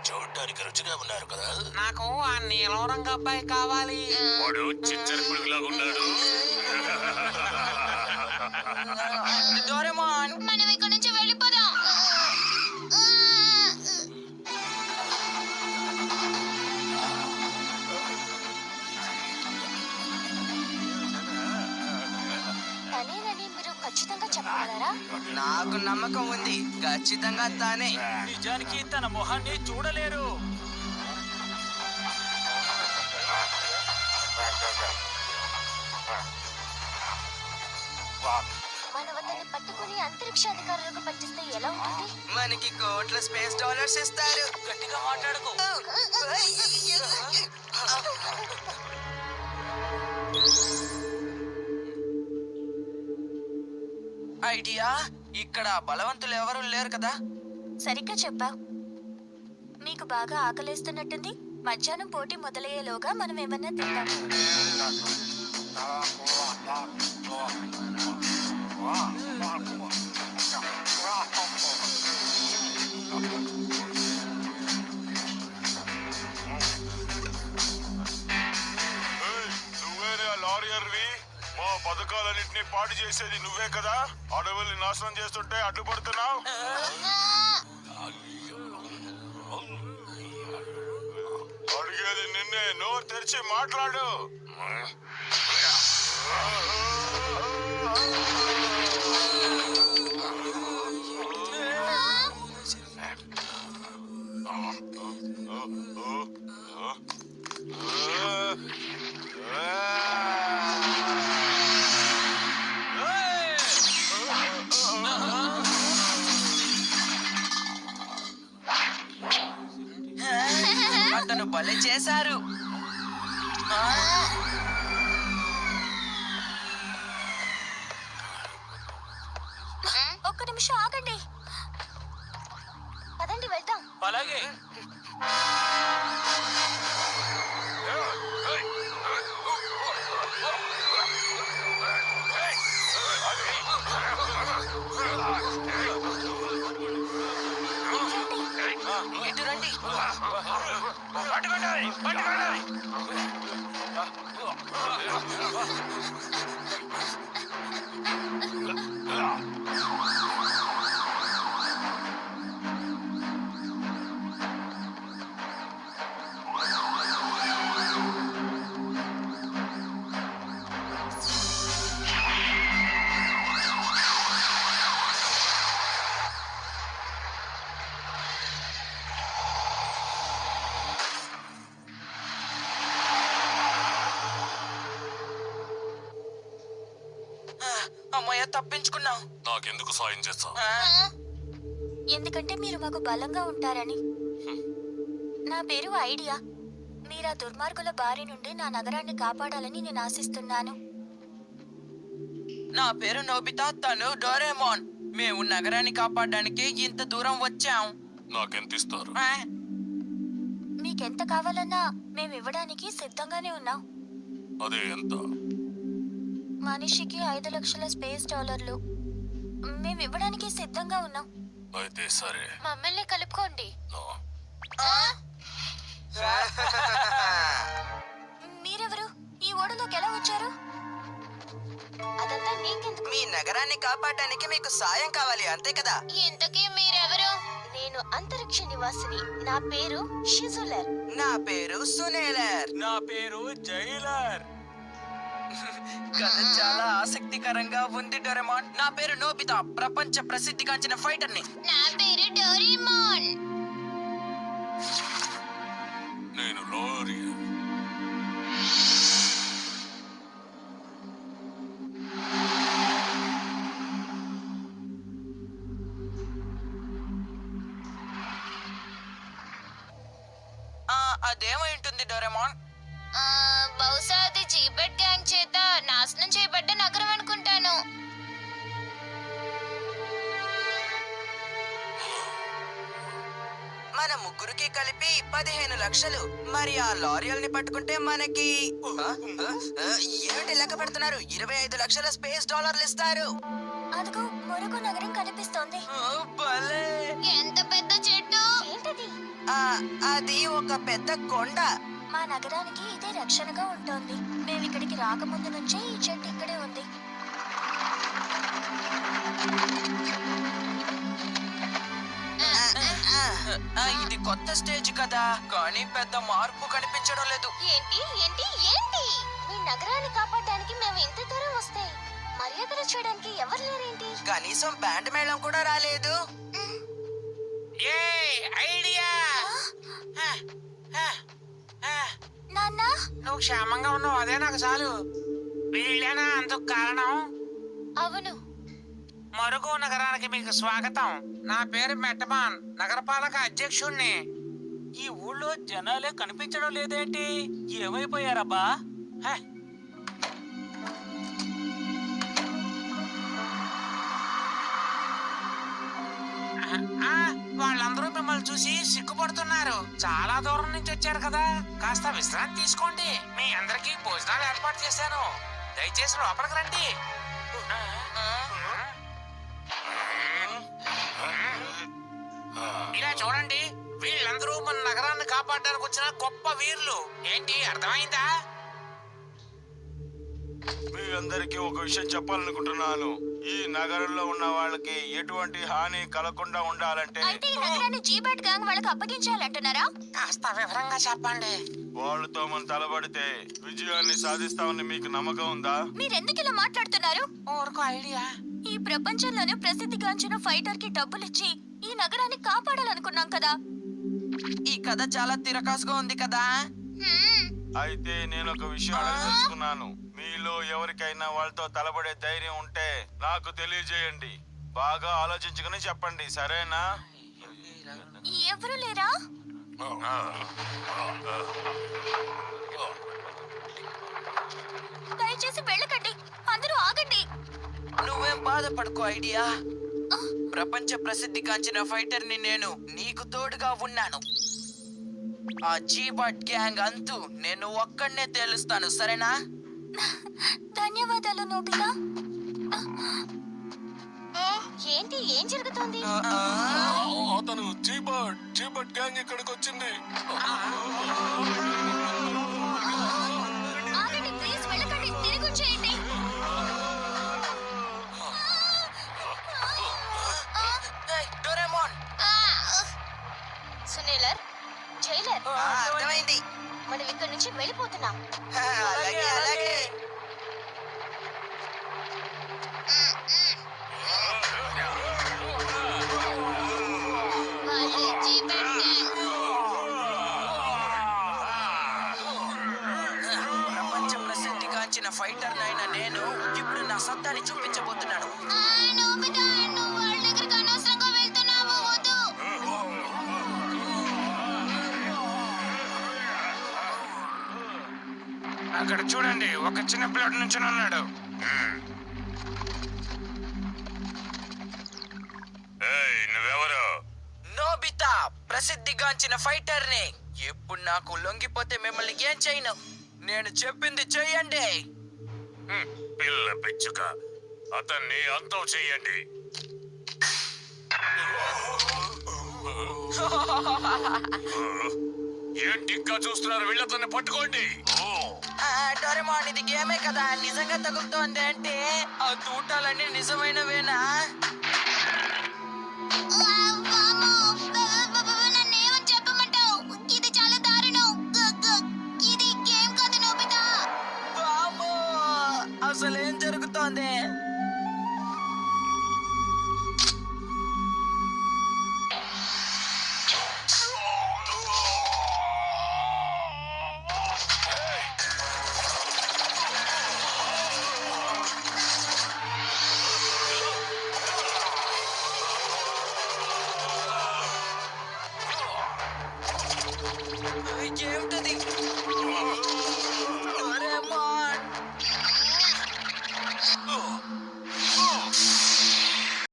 చూడటానికి రుచిగా ఉన్నారు కదా. నాకు ఆ నీలం రంగు అబ్బాయి కావాలి. వాడు చిచ్చర పురుగులాగా ఉన్నాడు. డోరేమాన్, మనం ఇక్కడ నుంచి వెళ్ళిపోదాం. తనేనని మీరు ఖచ్చితంగా చెప్పగలరా? నాకు నమ్మకం ఉంది, ఖచ్చితంగా తానే. నిజానికి తన మొహాన్ని చూడలేరు. మనం అతన్ని పట్టుకుని అంతరిక్ష అధికారులకు పట్టిస్తే ఎలా ఉంటుంది? మనకి కోట్ల స్పేస్ డాలర్స్ ఇస్తారు. గట్టిగా మాట్లాడుకో. ఐడియా, ఇక్కడ బలవంతులు ఎవరు లేరు కదా? సరిగ్గా చెప్పావు. మీకు బాగా ఆకలేస్తున్నట్టుంది. మధ్యాహ్నం పోటీ మొదలయ్యేలోగా మనం ఏమన్నా తిందాం. నువ్వేనే లారియర్వి. మా పథకాలన్నింటినీ పాడు చేసేది నువ్వే కదా. అడవుల్ని నాశనం చేస్తుంటే అడ్డుపడుతున్నావు. అడిగేది నిన్నే, నోరు తెరిచి మాట్లాడు. అతను భలే చేశారు. ఒక్క నిమిషం ఆగండి. పదండి వెళ్దాం. అలాగే. ఇటు రండి. అమ్మయ్య, తప్పించుకున్నాం. నాకెందుకు సాయం చేస్తావు? ఎందుకంటే మీరు మాకు బలంగా ఉంటారని. నా పేరు ఐడియా. మీరు ఆ దుర్మార్గుల బారి నుండి నా నగరాన్ని కాపాడాలని నేను ఆశిస్తున్నాను. నా పేరు నోబితా, తను డోరేమాన్. మేము నగరాన్ని కాపాడడానికి ఇంత దూరం వచ్చాం. నాకెంత ఇస్తారు? మీకెంత కావాలన్నా మేము ఇవ్వడానికి సిద్ధంగానే ఉన్నాం. అదే ఎంత? మనిషికి 5 లక్షల స్పేస్ డాలర్లు. మేము ఇవ్వడానికి సిద్ధంగా ఉన్నాం. అయితే సరే. మమ్మల్ని కలుపుకోండి. నో. మీరెవరు? ఈ ఓడలోకి ఎలా వచ్చారు? అదంతా నీకెందుకు? మీ నగరాన్ని కాపాడడానికి మీకు సాయం కావాలి, అంతే కదా? ఇంతకీ మీరెవరు? నేను అంతరిక్ష నివాసిని. నా పేరు షిజులర్. నా పేరు సునేలర్. నా పేరు జైలర్. కథ చాలా ఆసక్తికరంగా ఉంది డోరేమాన్. నా పేరు నోబితా, ప్రపంచ ప్రసిద్ధిగాంచిన ఫైటర్ని. నా పేరు డోరేమాన్. నేను లారియర్. అదేమై ఉంటుంది డోరేమాన్? బహుశా అది జీబెట్ గ్యాంగ్ చేత నాశనం చేయబడ్డ నగరం అనుకుంటాను. మన ముగ్గురికి కలిపి 15 లక్షలు. మరి ఆ లారియల్ని పట్టుకుంటే మనకి ఏమిటి లెక్క పెడుతున్నారు? 25 లక్షల స్పేస్ డాలర్లు ఇస్తారు. అదిగో మరొక నగరం కనిపిస్తోంది. భలే. ఎంత పెద్ద చెట్టు! ఏంటది? అది ఒక పెద్ద కొండ. మా నగరానికి ఇదే రక్షణగా ఉంటుంది. మేము ఇక్కడికి రాకముందు నుంచే ఈ చెట్టు ఇక్కడే ఉంది. ఇది కొత్త స్టేజ్ కదా, కానీ పెద్ద మార్పు కనిపించడం లేదు. ఏంటి ఏంటి ఏంటి? మీ నగరాన్ని కాపాడడానికి మేము ఇంత దూరం వస్తే మర్యాదలు చేయడానికి ఎవరు లేరేంటి? కనీసం బ్యాండ్ మేళం కూడా రాలేదు. ఐడియా నాన్న, నువ్వు క్షేమంగా ఉన్నావు, అదే నాకు చాలు. వీళ్ళేనా అందుకు కారణం? అవును. మరుగు నగరానికి మీకు స్వాగతం. నా పేరు మెట్టమాన్, నగరపాలక అధ్యక్షుణ్ణి. ఈ ఊళ్ళో జనాలే కనిపించడం లేదేంటి? ఏమైపోయారబ్బా? హ. ఆ, వాళ్ళందరూ మిమ్మల్ని చూసి సిగ్గుపడుతున్నారు. చాలా దూరం నుంచి వచ్చారు కదా, కాస్త విశ్రాంతి తీసుకోండి. మీ అందరికీ భోజనాలు ఏర్పాటు చేశాను, దయచేసి లోపలికి రండి. ఇలా చూడండి, వీళ్ళందరూ మన నగరాన్ని కాపాడడానికి వచ్చిన గొప్ప వీరులు. ఏంటి అర్థమైందా? మీ అందరికీ ఒక విషయం చెప్పాలనుకుంటున్నాను. ఈ నగరంలో ఉన్న వాళ్ళకి ఎటువంటి హాని కలగకుండా ఉండాలంటే అయితే ఈ నగరాన్ని జీబర్ట్ గ్యాంగ్ వాళ్ళకి అప్పగించాలంటున్నారా? కాస్త వివరంగా చెప్పండి. వాళ్ళతో మనం తలబడితే విజయాన్ని సాధిస్తామని మీకు నమ్మకం ఉందా? మీరెందుకు ఇలా మాట్లాడుతున్నారు? ఊరుకో ఐడియా. ఈ ప్రపంచంలోనే ప్రసిద్ధిగాంచిన ఫైటర్ కి డబ్బులిచ్చి ఈ నగరాన్ని కాపాడాలనుకున్నాం కదా. ఈ కథ చాలా తిరకాసుగా ఉంది కదా. అయితే నేను ఒక విషయం అడగదలుచుకున్నాను. మీలో ఎవరికైనా వాళ్ళతో తలబడే ధైర్యం ఉంటే నాకు తెలియజేయండి. బాగా ఆలోచించుకుని చెప్పండి, సరేనా? ఎవరు లేరా? దయచేసి వెళ్ళకండి, అందరూ ఆగండి. నువ్వేం బాధపడుకో ఐడియా. ప్రపంచ ప్రసిద్ధిగాంచిన ఫైటర్ ని నేను నీకు తోడుగా ఉన్నాను. ఆ జీబట్ గ్యాంగ్ అంతు నేను ఒక్కడనే తేలుస్తాను, సరేనా? ధన్యవాదాలు నోబితా. ఏంటి, ఏం జరుగుతోంది? అతను చీబట్ గ్యాంగ్ ఇక్కడికి వచ్చింది. ఆగండి ప్లీజ్, వెళ్ళకండి, తిరిగి వచ్చేయండి. డోరేమోన్. సునీలర్, జైలర్, అర్థమైంది. మనం ఇక్కడి నుంచి వెళ్ళిపోతున్నాం. అలాగే అలాగే. ప్రపంచ ప్రసిద్ధిగాంచిన ఫైటర్ నైనా నేను ఇప్పుడు నా సత్తాని చూపించబోతున్నాను. నోబితా, నువ్వు వాళ్ళ దగ్గరికి అనవసరంగా వెళ్తున్నావు, వద్దు. అక్కడ చూడండి, ఒక చిన్న పిల్లడి నుంచి ఉన్నాడు. నువ్వెవరు? నోబితా, ప్రసిద్ధిగాంచిన ఫైటర్ ని. ఇప్పుడు నాకు లొంగిపోతే మిమ్మల్ని ఏం చేయను. నేను చెప్పింది చెయ్యండి. పిల్ల పిచ్చుక, అతన్ని అంతం చెయ్యండి. ఏంటి ఇంకా చూస్తున్నారు? వీళ్ళతోనే పట్టుకోండి. డోరేమోన్, ఇది గేమే కదా, నిజంగా తగులుతోంది అంటే ఆ తూటాలన్నీ నిజమైనవేనా? నన్నేమని చెప్పమంటావు? ఇది చాలా దారుణం. ఇది గేమ్ కాదు నోబితా. వామ్మో, అసలేం జరుగుతోంది? ఏమిటది?